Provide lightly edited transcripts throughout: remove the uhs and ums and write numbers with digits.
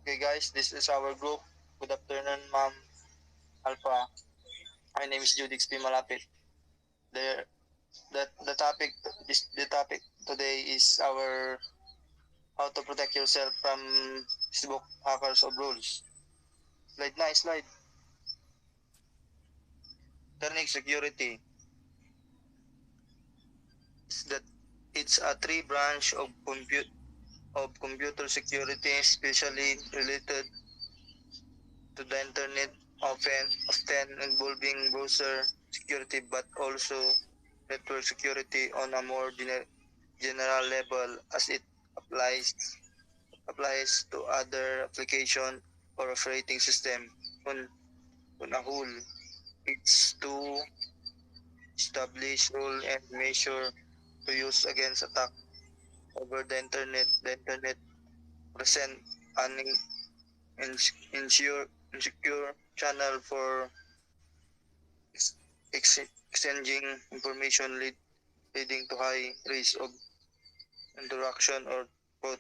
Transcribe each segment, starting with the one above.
Okay, guys, this is our group. Good afternoon, Ma'am Alpha. My name is Judix P. Malapit. The, the topic today is our how to protect yourself from Facebook hackers of rules. Slide. Internet security is that it's a three branch of computer security, especially related to the internet, often involving browser security, but also network security on a more general level as it applies to other application or operating system. On, on a whole, it's to establish rule and measure to use against attack over the internet. The internet present an insecure channel for exchanging information leading to high risk of interaction or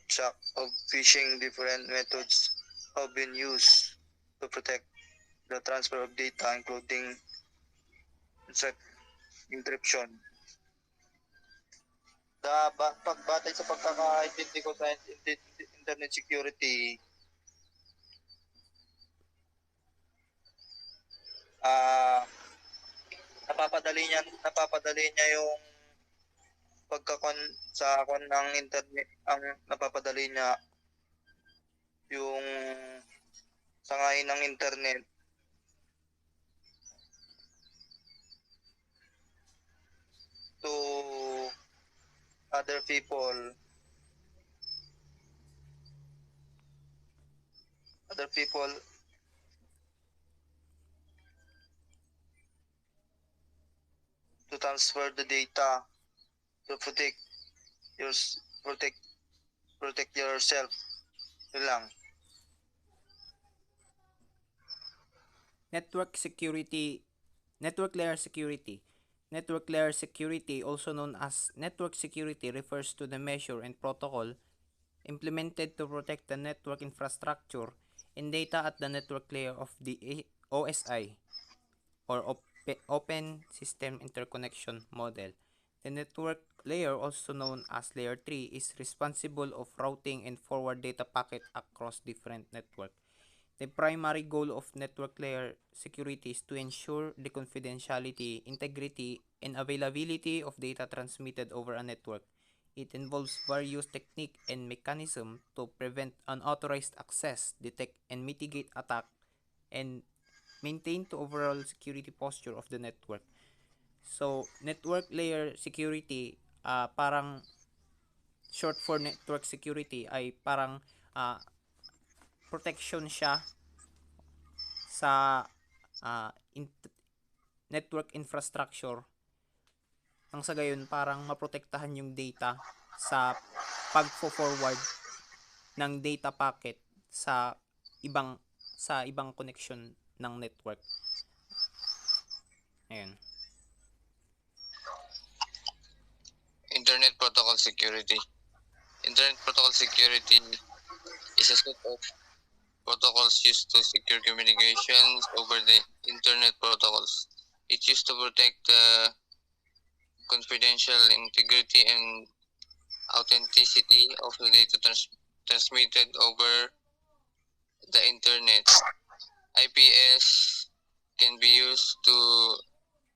shock of phishing. Different methods have been used to protect the transfer of data, including encryption. Pagbatay sa pagkakaintindi ko sa internet security, ah napapadali niya yung pagkakon sa kon ng internet, ang napapadali niya yung sangayin ng internet to other people other people to transfer the data to your protect yourself. Yun lang. Network security, network layer security. Network layer security, also known as network security, refers to the measure and protocol implemented to protect the network infrastructure and data at the network layer of the OSI, or Open System Interconnection Model. The network layer, also known as layer 3, is responsible of routing and forward data packet across different network. The primary goal of network layer security is to ensure the confidentiality, integrity, and availability of data transmitted over a network. It involves various techniques and mechanisms to prevent unauthorized access, detect and mitigate attack, and maintain the overall security posture of the network. So, network layer security, parang short for network security ay parang uh, protection siya sa uh, in- network infrastructure nang sa gayon parang maprotektahan yung data sa pagfo-forward ng data packet sa ibang connection ng network. Ayun. Internet Protocol Security. Internet Protocol Security is a set of protocols used to secure communications over the Internet protocols. It's used to protect the confidential integrity and authenticity of the data transmitted over the Internet. IPS can be used to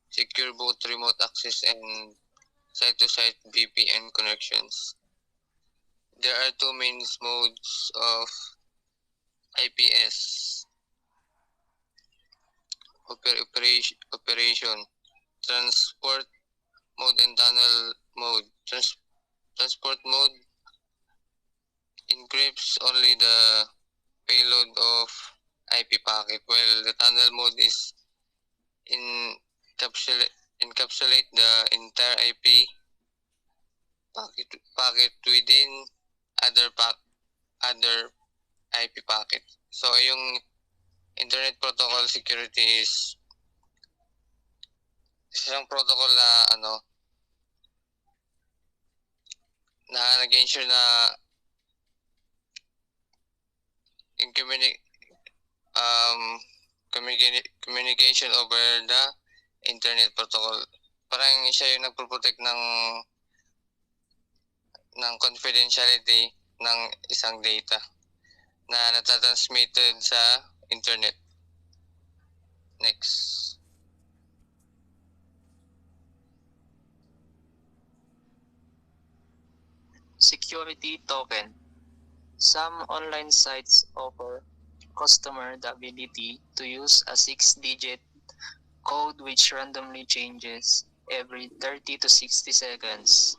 secure both remote access and site-to-site VPN connections. There are two main modes of IPS operation: transport mode and tunnel mode. Transport mode encrypts only the payload of IP packet, while the tunnel mode is encapsulate the entire IP packet within other IP packet. So yung Internet Protocol Security is isang protocol na nag-ensure na communication over the internet protocol. Parang siya yung nagpo-protect ng confidentiality ng isang data na natatransmitted sa internet. Next. Security token. Some online sites offer customer the ability to use a 6-digit code which randomly changes every 30 to 60 seconds.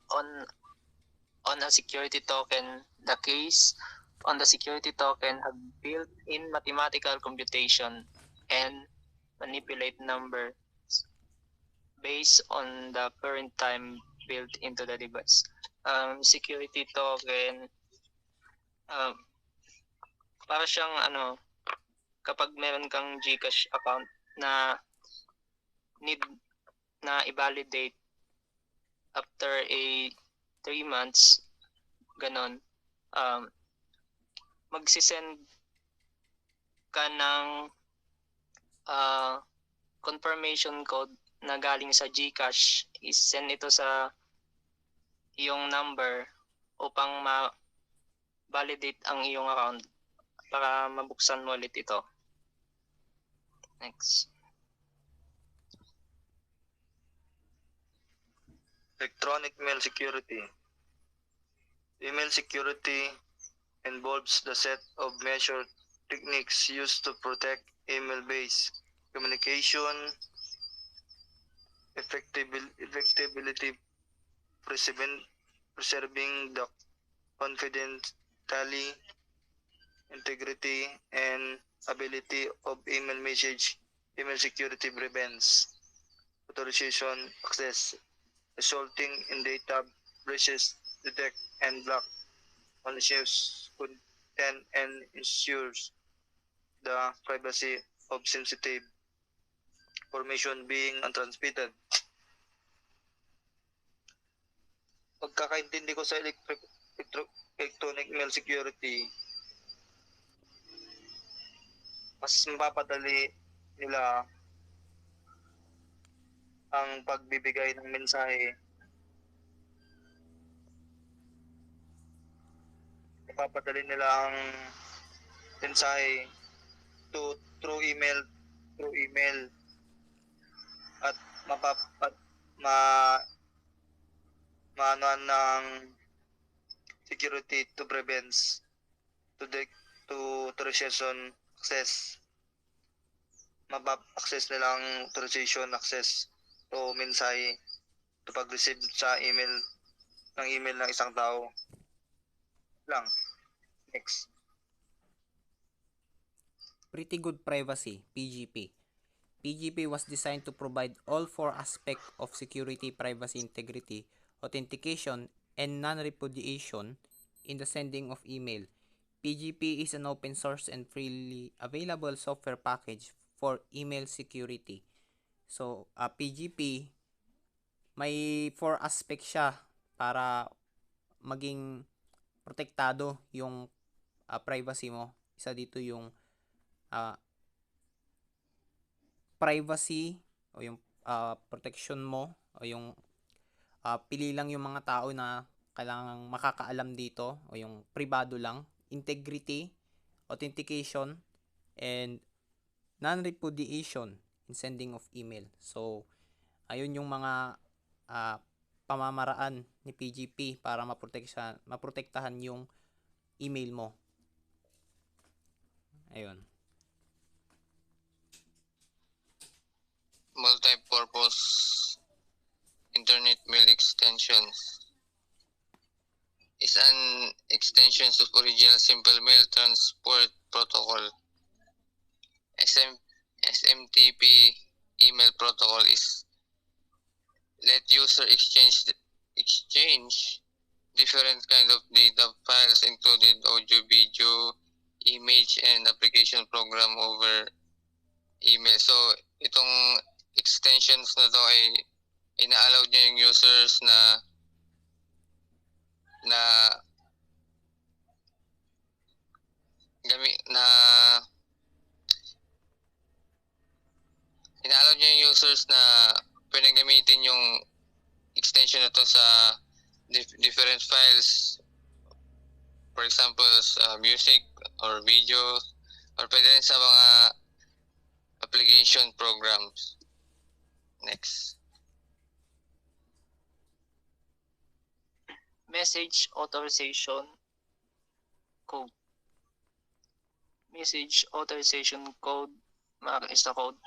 On a security token, the keys on the security token have built-in mathematical computation and manipulate numbers based on the current time built into the device. Security token, para siyang kapag meron kang GCash account na need na i-validate after 3 months, ganon, magsisend ka ng confirmation code na galing sa GCash, is-send ito sa iyong number upang ma-validate ang iyong account para mabuksan mo ulit ito. Next. Electronic mail security. Email security involves the set of measure techniques used to protect email-based communication, effectively preserving the confidentiality, integrity, and ability of email message. Email security prevents authorization access, resulting in data breaches, detect and block malicious content, and ensures the privacy of sensitive information being untransmitted. Pagkakaintindi ko sa electronic mail security, mas mapapadali nila ang pagbibigay ng mensahe. Mapapadali nila ang mensahe through email at maanuhan ng security to prevent authorization access. Mapap-access nilang authorization access o mensahe to pag-receive sa email ng isang tao lang. Next. Pretty Good Privacy, PGP. PGP was designed to provide all four aspects of security, privacy, integrity, authentication, and non-repudiation in the sending of email. PGP is an open source and freely available software package for email security. So, PGP, may 4 aspects siya para maging protektado yung privacy mo. Isa dito yung privacy o yung protection mo o yung pili lang yung mga tao na kailangang makakaalam dito o yung privado lang, integrity, authentication, and non-repudiation in sending of email. So, ayun yung mga pamamaraan ni PGP para maprotektahan yung email mo. Ayun. Multi-purpose internet mail extensions is an extension of original simple mail transport protocol. SMTP email protocol is let user exchange different kind of data files included audio, video, image, and application program over email. So, itong extensions na to ay ina-allow niya yung users na users na pwedeng gamitin yung extension na to sa different files. For example, sa music or video, or pwede rin sa mga application programs. Next. Message authorization code. Message authorization code is a code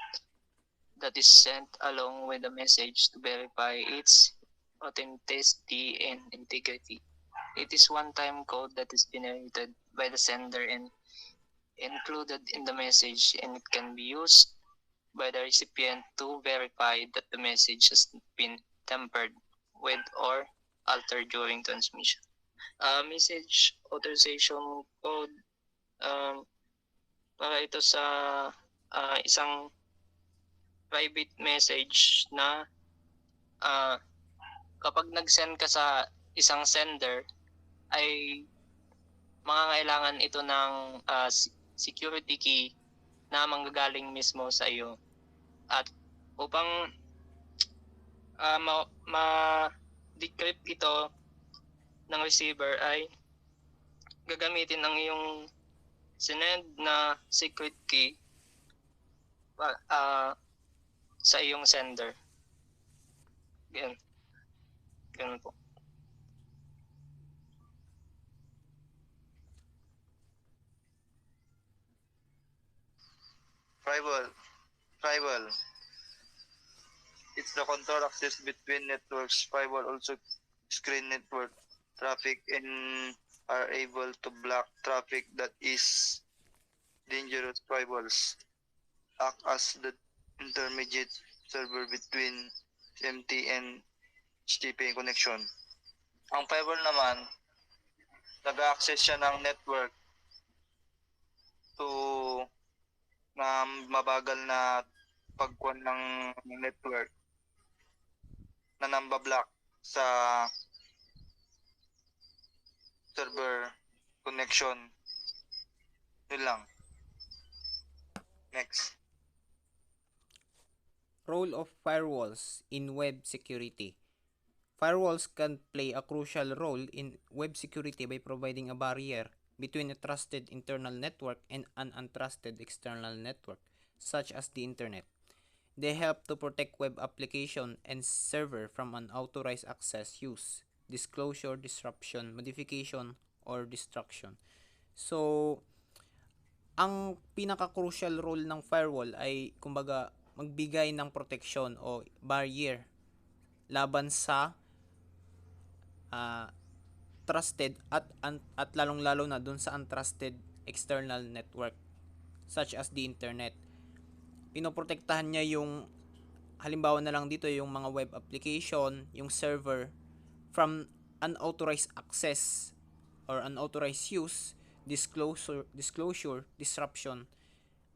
that is sent along with the message to verify its authenticity and integrity. It is one-time code that is generated by the sender and included in the message, and it can be used by the recipient to verify that the message has been tampered with or altered during transmission. Message authorization code, para ito sa isang private message na kapag nag-send ka sa isang sender ay mangangailangan ito ng security key na manggagaling mismo sa iyo. At upang ma-decrypt ito ng receiver ay gagamitin ang iyong sinend na secret key sa iyong sender. Ganun po. Firewall. It's the control access between networks. Firewall also screen network traffic and are able to block traffic that is dangerous. Firewalls act as the intermediate server between MT and HTTP connection. Ang firewall naman, nag-access siya ng network to na mabagal na pagkuhan ng network na nambablock sa server connection. Yun lang. Next. Role of firewalls in web security. Firewalls can play a crucial role in web security by providing a barrier between a trusted internal network and an untrusted external network, such as the internet. They help to protect web application and server from unauthorized access, use, disclosure, disruption, modification, or destruction. So, ang pinaka-crucial role ng firewall ay kumbaga magbigay ng proteksyon o barrier laban sa trusted at lalong-lalo na dun sa untrusted external network such as the internet. Pinoprotektahan niya yung halimbawa na lang dito yung mga web application, yung server from unauthorized access or unauthorized use, disclosure, disruption,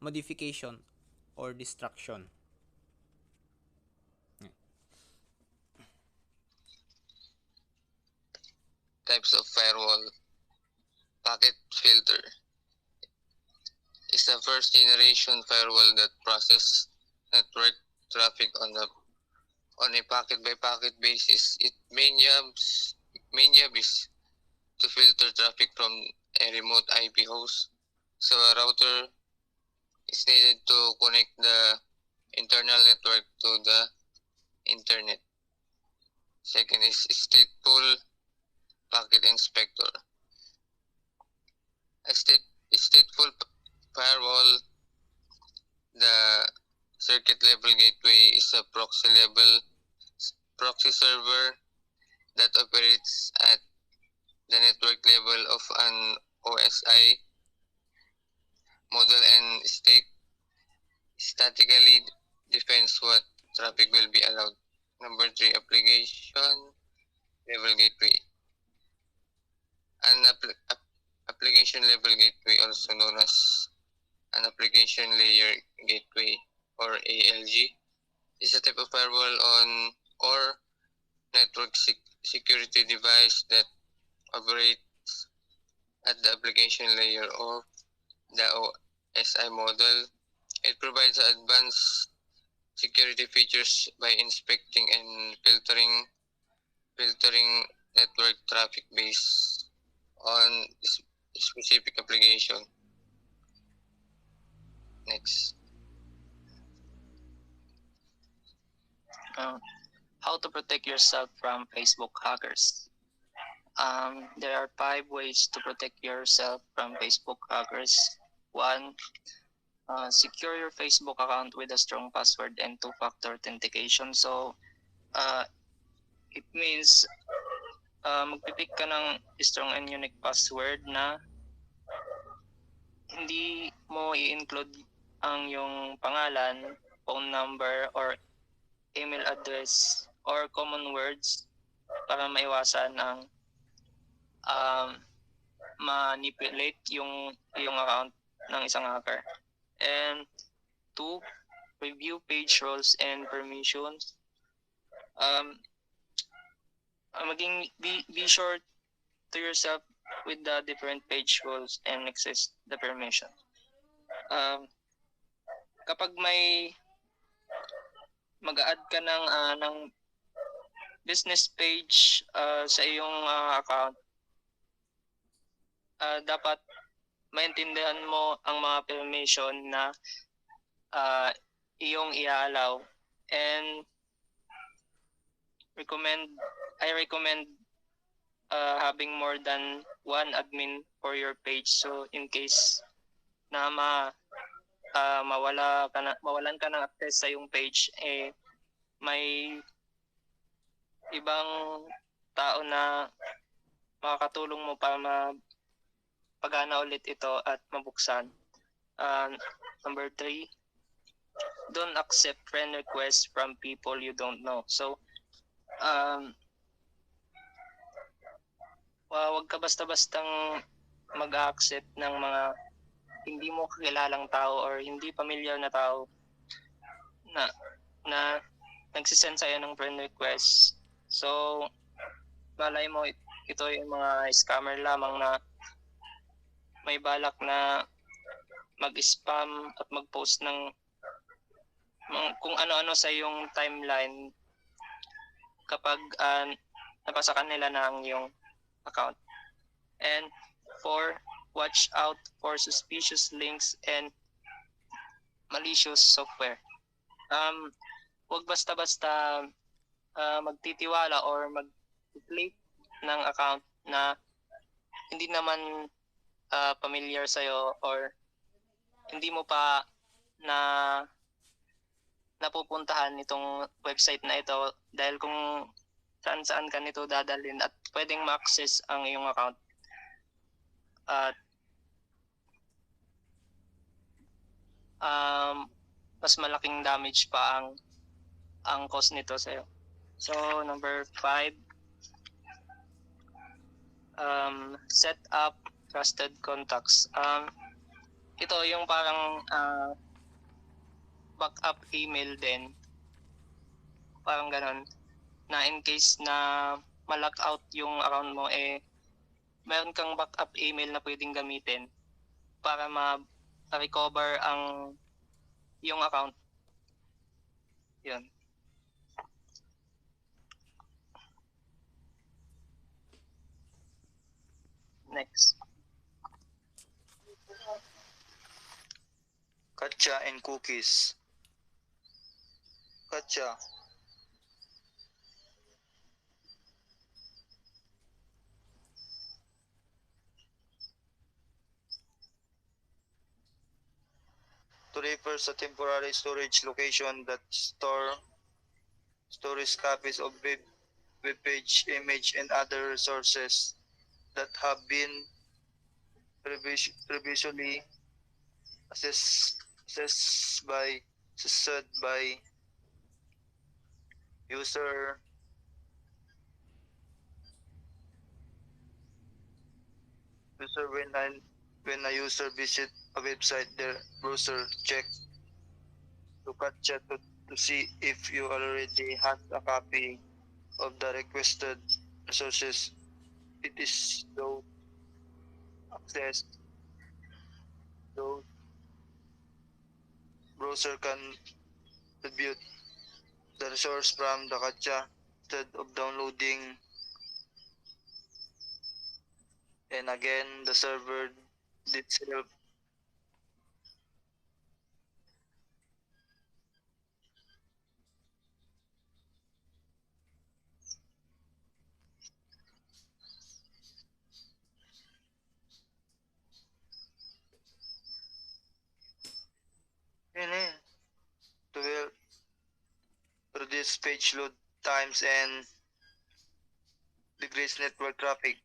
modification, or destruction. Types of firewall. Packet filter is the first generation firewall that processes network traffic on a packet by packet basis. Its main job is to filter traffic from a remote IP host. So a router is needed to connect the internal network to the internet. Second is stateful packet inspector. A stateful firewall, the circuit level gateway is a proxy server that operates at the network level of an OSI model and statically defines what traffic will be allowed. Number 3, application level gateway. An application level gateway, also known as an application layer gateway or ALG, is a type of firewall on or network security device that operates at the application layer of the OSI model. It provides advanced security features by inspecting and filtering network traffic based on specific application. Next. How to protect yourself from Facebook hackers. There are 5 ways to protect yourself from Facebook hackers. 1. Secure your Facebook account with a strong password and two-factor authentication. So, it means magpipick ka ng strong and unique password na hindi mo i-include ang yung pangalan, phone number, or email address, or common words para maiwasan ang manipulate yung account ng isang hacker. And 2, review page roles and permissions. Be sure to yourself with the different page roles and access the permission. Kapag may mag-add ka ng business page sa iyong account, dapat maintindihan mo ang mga permission na iyong i-allow, and I recommend having more than one admin for your page, so in case na mawalan ka ng access sa iyong page, may ibang tao na makakatulong mo para pagana ulit ito at mabuksan. Number 3, don't accept friend requests from people you don't know. So, wag ka basta-bastang mag-accept ng mga hindi mo kakilalang tao or hindi familiar na tao na nagsisend sa'yo ng friend request. So, malay mo ito yung mga scammer lamang na may balak na mag-spam at mag-post ng kung ano-ano sa iyong timeline kapag napasa kanila na ang iyong account. And 4, watch out for suspicious links and malicious software. Huwag basta-basta magtitiwala or mag-click ng account na hindi naman familiar sa'yo or hindi mo pa napupuntahan itong website na ito, dahil kung saan ka nito dadalhin at pwedeng ma-access ang iyong account. At mas malaking damage pa ang cost nito sa'yo. So, number 5, set up trusted contacts. Ito yung parang backup email din. Parang ganon. Na in case na ma-lock out yung account mo, meron kang backup email na pwedeng gamitin para ma-recover ang yung account. Yun. Next. CAPTCHA and cookies. CAPTCHA. To refer sa temporary storage location that stores copies of web page, image, and other resources that have been previously accessed by user when a user visit a website, their browser checks to CAPTCHA to see if you already have a copy of the requested resources. It is those access those browser can attribute the resource from the CAPTCHA instead of downloading, and again the server itself yun eh, to will reduce page load times and decrease network traffic.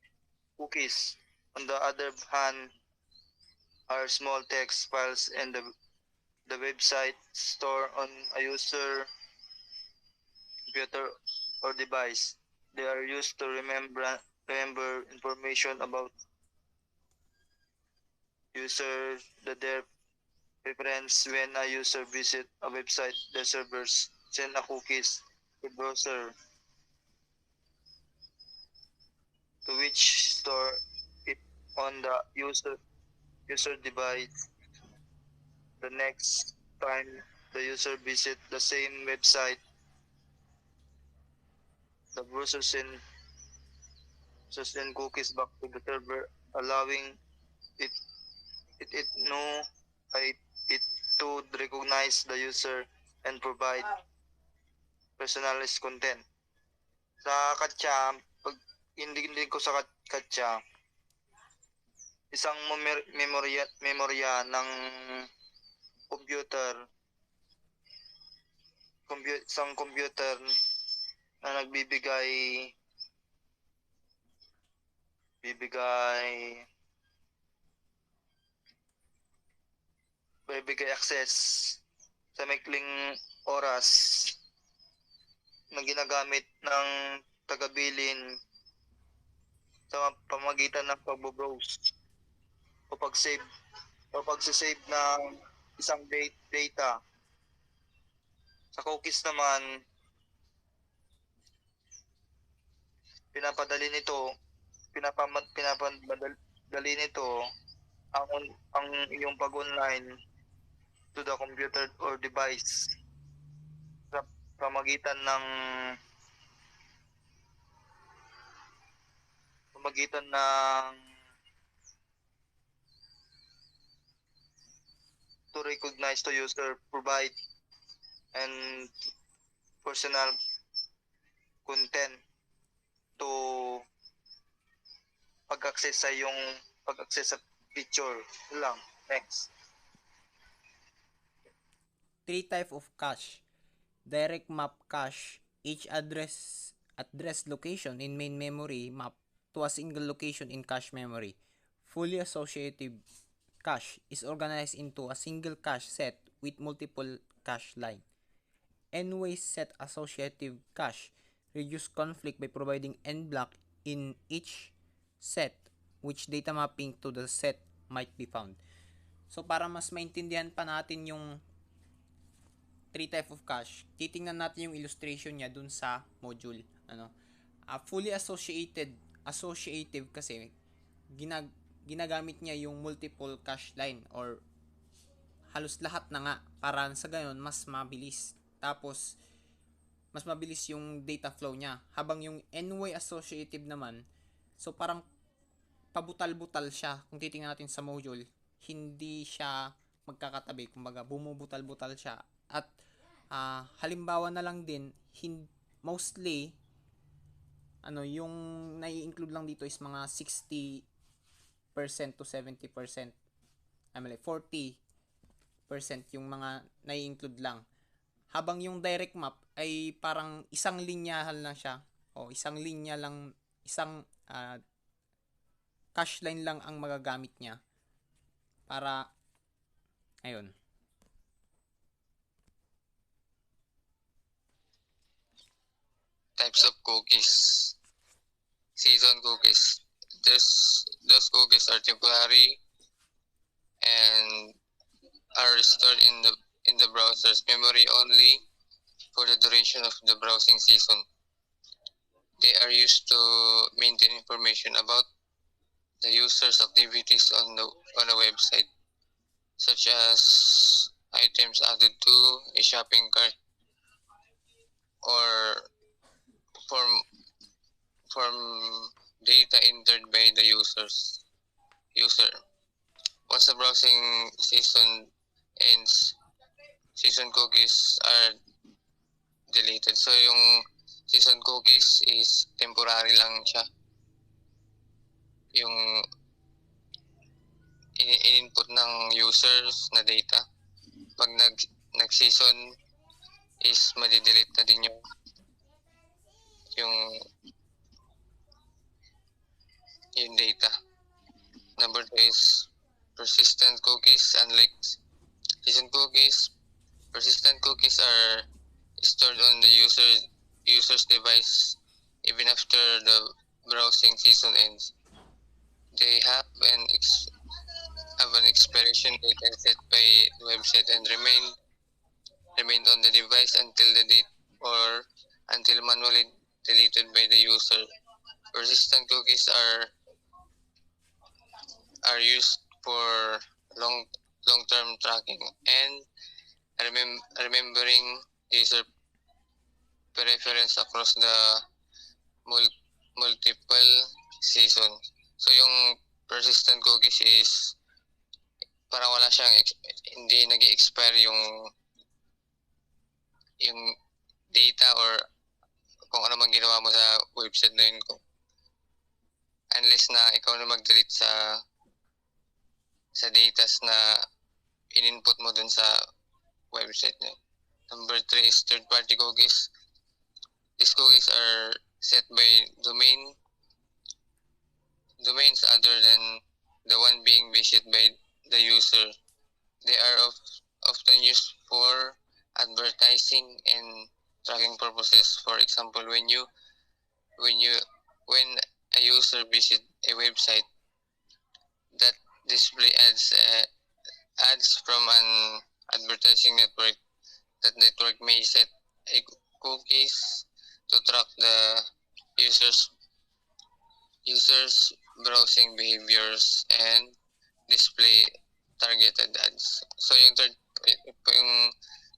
Cookies, on the other hand, are small text files and the website store on a user computer or device. They are used to remember information about users that their preference when a user visit a website. The servers send a cookies to browser to which store it on the user device. The next time the user visit the same website, the browser send cookies back to the server, allowing it it know it, it to recognize the user and provide personalized content. Sa CAPTCHA, pag hindi ko sa CAPTCHA, isang memorya ng computer, isang computer na bibigay access sa maikling oras na ginagamit ng tagabilin sa pamagitan ng pagbo-browse o pagsisave ng isang data. Sa cookies naman, pinapadali nito ang iyong pag-online to the computer or device sa pamagitan ng to recognize the user, provide and personal content to pag-access sa picture lang. Next. 3 type of cache. Direct map cache. Each address location in main memory map to a single location in cache memory. Fully associative cache is organized into a single cache set with multiple cache line. N-way set associative cache reduce conflict by providing n block in each set which data mapping to the set might be found. So para mas maintindihan pa natin yung 3 type of cache, titingnan natin yung illustration niya dun sa module. Fully associative kasi ginagamit niya yung multiple cache line or halos lahat na nga para sa gayon mas mabilis. Tapos mas mabilis yung data flow niya. Habang yung n-way associative naman, so parang pabutal-butal siya. Kung titingnan natin sa module, hindi siya magkakatabi. Kumbaga, bumubutal-butal siya. At halimbawa na lang din, mostly, yung nai-include lang dito is mga 60% to 70%. 40% yung mga nai-include lang. Habang yung direct map ay parang isang linyahan lang siya. O isang linya lang, isang cache line lang ang magagamit niya. Para, ayun. Types of cookies. Season cookies. Those cookies are temporary and are stored in the browser's memory only for the duration of the browsing season. They are used to maintain information about the user's activities on a website, such as items added to a shopping cart, or from data entered by the user. Once the browsing season ends, season cookies are deleted. So yung season cookies is temporary lang siya. Yung in-input ng users na data. Pag nag-season is madidelete na din yung data. Number 2 is persistent cookies. Unlike season cookies, persistent cookies are stored on the user's device even after the browsing season ends. They have an expiration date set by the website and remain on the device until the date or until manually deleted by the user. Persistent cookies are used for long-term tracking and remembering user preference across the multiple seasons. So yung persistent cookies is parang wala siyang hindi nag-expire yung data or kung ano man ginawa mo sa website na yun unless na ikaw na mag-delete sa data na in-input mo dun sa website na yun. Number 3 is third-party cookies. These cookies are set by domains other than the one being visited by the user. They are often used for advertising and tracking purposes. For example, when a user visits a website, that display ads from an advertising network. That network may set a cookies to track the users browsing behaviors and display targeted ads. So yung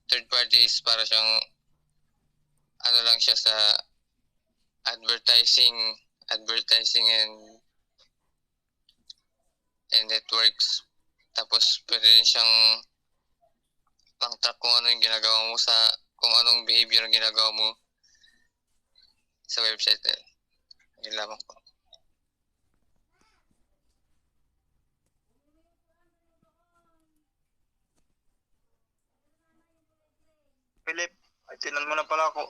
third party is para siyang ano lang siya sa advertising and networks. Tapos pwede rin siyang pang-track kung ano yung ginagawa mo kung anong behavior ang ginagawa mo sa website na yun. Yun lamang po. Philip, ay tinan mo na pala ako.